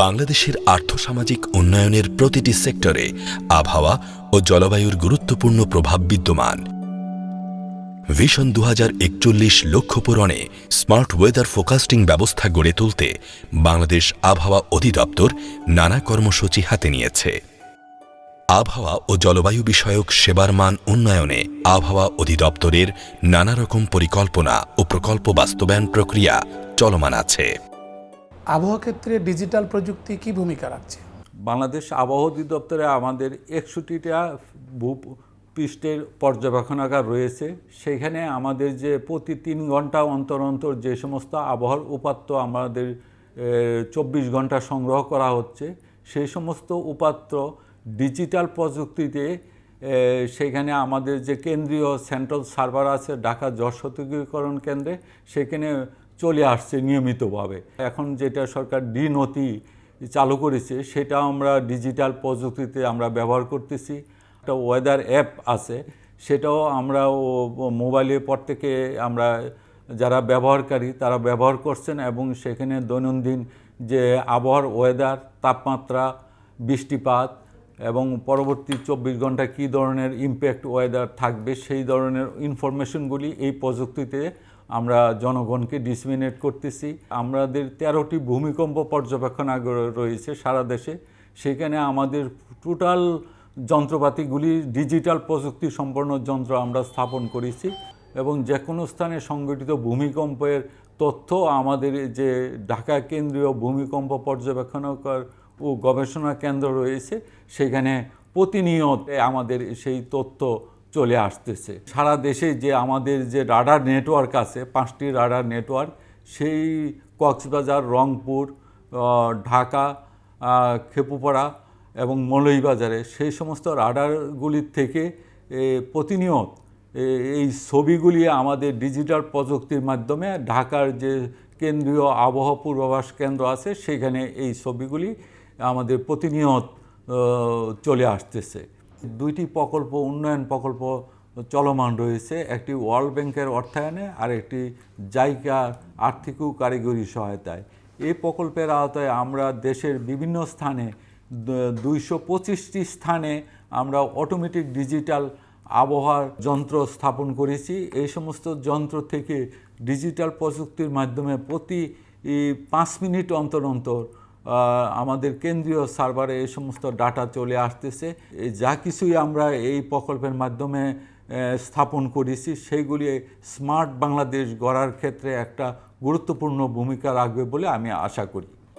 বাংলাদেশের আর্থসামাজিক উন্নয়নের প্রতিটি সেক্টরে আবহাওয়া ও জলবায়ুর গুরুত্বপূর্ণ প্রভাব বিদ্যমান। ভিশন 2041 লক্ষ্য পূরণে স্মার্ট ওয়েদার ফোরকাস্টিং ব্যবস্থা গড়ে তুলতে বাংলাদেশ আবহাওয়া অধিদপ্তর নানা কর্মসূচি হাতে নিয়েছে। আবহাওয়া ও জলবায়ু বিষয়ক সেবার মান উন্নয়নে আবহাওয়া অধিদপ্তরের নানা রকম পরিকল্পনা ও প্রকল্প বাস্তবায়ন প্রক্রিয়া চলমান আছে। আবহাওয়া ক্ষেত্রে ডিজিটাল প্রযুক্তি কি ভূমিকা রাখছে? বাংলাদেশ আবহাওয়া অধিদপ্তরে আমাদের 61টা ভূপৃষ্ঠের পর্যবেক্ষণাগার রয়েছে। সেখানে আমাদের যে প্রতি 3 ঘন্টা অন্তর অন্তর যে সমস্ত আবহাওয়ার উপাত্ত আমাদের 24 ঘন্টা সংগ্রহ করা হচ্ছে, সেই সমস্ত উপাত্ত ডিজিটাল প্রযুক্তিতে সেখানে আমাদের যে কেন্দ্রীয় সেন্ট্রাল সার্ভার আছে ঢাকা জল সতর্কীকরণ কেন্দ্রে, সেখানে চলে আসছে নিয়মিতভাবে। এখন যেটা সরকার নথি চালু করেছে সেটা আমরা ডিজিটাল প্রযুক্তিতে আমরা ব্যবহার করতেছি। একটা ওয়েদার অ্যাপ আছে, সেটাও আমরা মোবাইলের পর থেকে আমরা যারা ব্যবহারকারী তারা ব্যবহার করছেন এবং সেখানে দৈনন্দিন যে আবহাওয়ার ওয়েদার, তাপমাত্রা, বৃষ্টিপাত এবং পরবর্তী 24 ঘন্টা কী ধরনের ইম্প্যাক্ট ওয়েদার থাকবে সেই ধরনের ইনফরমেশনগুলি এই প্রযুক্তিতে আমরা জনগণকে ডিসমিনেট করতেছি। আমাদের 13টি ভূমিকম্প পর্যবেক্ষণাগার রয়েছে সারা দেশে। সেখানে আমাদের টোটাল যন্ত্রপাতিগুলি ডিজিটাল প্রযুক্তি সম্পন্ন যন্ত্র আমরা স্থাপন করেছি এবং যে কোনো স্থানে সংঘটিত ভূমিকম্পের তথ্য আমাদের যে ঢাকা কেন্দ্রীয় ভূমিকম্প পর্যবেক্ষণাগার ও গবেষণা কেন্দ্র রয়েছে সেখানে প্রতিনিয়ত আমাদের সেই তথ্য চলে আসতেছে। সারা দেশে যে আমাদের যে রাডার নেটওয়ার্ক আছে, 5টি রাডার নেটওয়ার্ক, সেই কক্সবাজার, রংপুর, ঢাকা, খেপুপাড়া এবং মৌলভীবাজারে সেই সমস্ত রাডারগুলির থেকে প্রতিনিয়ত এই ছবিগুলি আমাদের ডিজিটাল প্রযুক্তির মাধ্যমে ঢাকার যে কেন্দ্রীয় আবহাওয়া পূর্বাভাস কেন্দ্র আছে সেখানে এই ছবিগুলি আমাদের প্রতিনিয়ত চলে আসতেছে। 2টি প্রকল্প, উন্নয়ন প্রকল্প চলমান রয়েছে, একটি ওয়ার্ল্ড ব্যাংকের অর্থায়নে আর একটি জাইকা আর্থিক ও কারিগরি সহায়তায়। এই প্রকল্পের আওতায় আমরা দেশের বিভিন্ন স্থানে 225টি স্থানে আমরা অটোমেটিক ডিজিটাল আবহাওয়ার যন্ত্র স্থাপন করেছি। এই সমস্ত যন্ত্র থেকে ডিজিটাল প্রযুক্তির মাধ্যমে প্রতি 5 মিনিট অন্তর অন্তর আমাদের কেন্দ্রীয় সার্ভারে এই সমস্ত ডাটা চলে আসতেছে। যা কিছুই আমরা এই প্রকল্পের মাধ্যমে স্থাপন করেছি সেইগুলি স্মার্ট বাংলাদেশ গড়ার ক্ষেত্রে একটা গুরুত্বপূর্ণ ভূমিকা রাখবে বলে আমি আশা করি।